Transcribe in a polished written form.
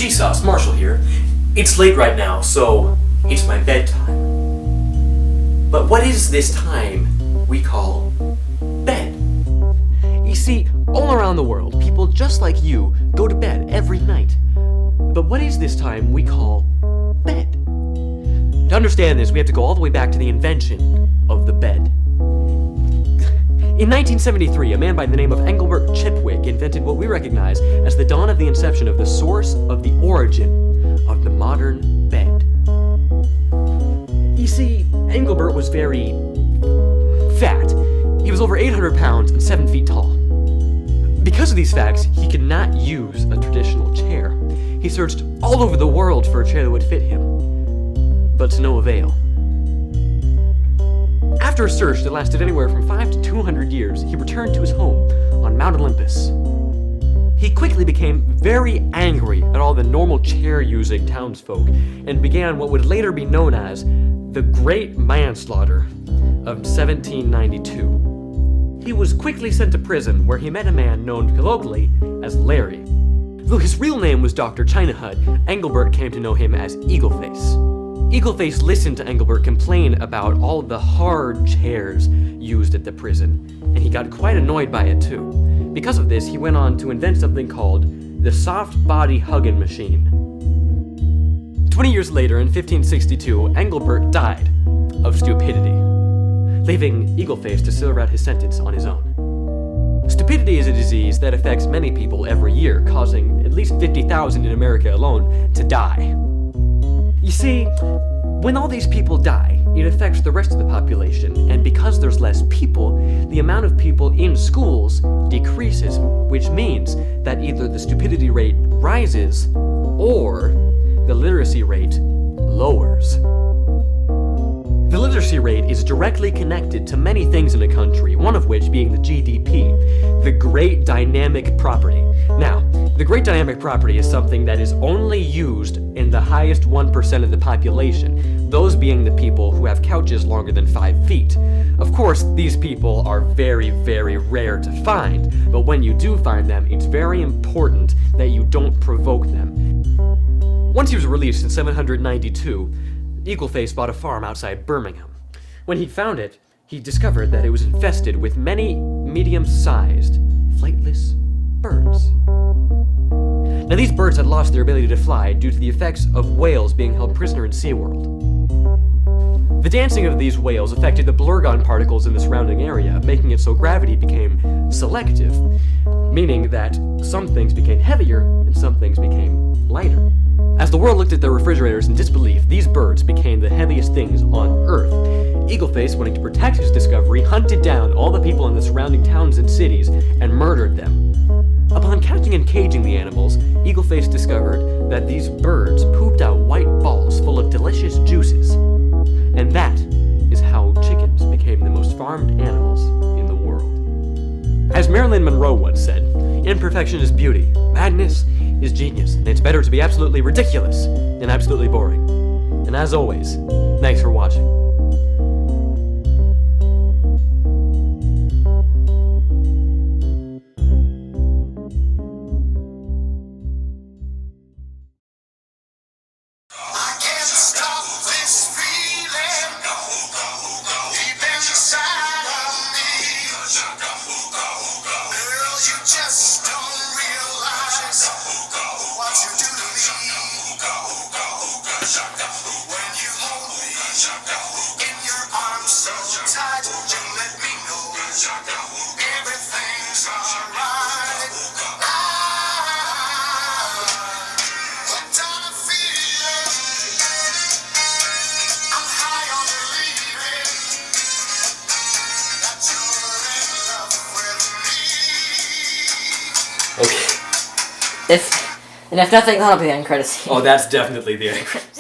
Gsauce, Marshall here. It's late right now, so it's my bedtime. But what is this time we call bed? You see, all around the world, people just like you go to bed every night. But what is this time we call bed? To understand this, we have to go all the way back to the invention of the bed. In 1973, a man by the name of Engelbert Chipwick invented what we recognize as the dawn of the inception of the source of the origin of the modern bed. You see, Engelbert was very fat. He was over 800 pounds and 7 feet tall. Because of these facts, he could not use a traditional chair. He searched all over the world for a chair that would fit him, but to no avail. After a search that lasted anywhere from 5 to 200 years, he returned to his home on Mount Olympus. He quickly became very angry at all the normal chair-using townsfolk and began what would later be known as the Great Manslaughter of 1792. He was quickly sent to prison, where he met a man known colloquially as Larry. Though his real name was Dr. Chinahud, Engelbert came to know him as Eagleface. Eagleface listened to Engelbert complain about all the hard chairs used at the prison, and he got quite annoyed by it too. Because of this, he went on to invent something called the soft body hugging machine. 20 years later, in 1562, Engelbert died of stupidity, leaving Eagleface to serve out his sentence on his own. Stupidity is a disease that affects many people every year, causing at least 50,000 in America alone to die. You see, when all these people die, it affects the rest of the population, and because there's less people, the amount of people in schools decreases, which means that either the stupidity rate rises or the literacy rate lowers. The literacy rate is directly connected to many things in a country, one of which being the GDP, the Great Dynamic Property. Now, the Great Dynamic Property is something that is only used in the highest 1% of the population, those being the people who have couches longer than 5 feet. Of course, these people are very, very rare to find, but when you do find them, it's very important that you don't provoke them. Once he was released in 792, Eagleface bought a farm outside Birmingham. When he found it, he discovered that it was infested with many medium-sized, flightless birds. Now, these birds had lost their ability to fly due to the effects of whales being held prisoner in SeaWorld. The dancing of these whales affected the blurgon particles in the surrounding area, making it so gravity became selective, meaning that some things became heavier and some things became lighter. As the world looked at their refrigerators in disbelief, these birds became the heaviest things on Earth. Eagleface, wanting to protect his discovery, hunted down all the people in the surrounding towns and cities and murdered them. Upon catching and caging the animals, Eagleface discovered that these birds pooped out white balls full of delicious juices. And that is how chickens became the most farmed animals in the world. As Marilyn Monroe once said, "Imperfection is beauty, madness is genius, and it's better to be absolutely ridiculous than absolutely boring." And as always, thanks for watching. Just don't realize what you do to me when you hold me in your arms so tight. You let me know everything's alright. Hooked on a feeling, I'm high on believing that you're in love with me. Okay. If nothing, that'll be the end credits scene. Oh, that's definitely the end credits.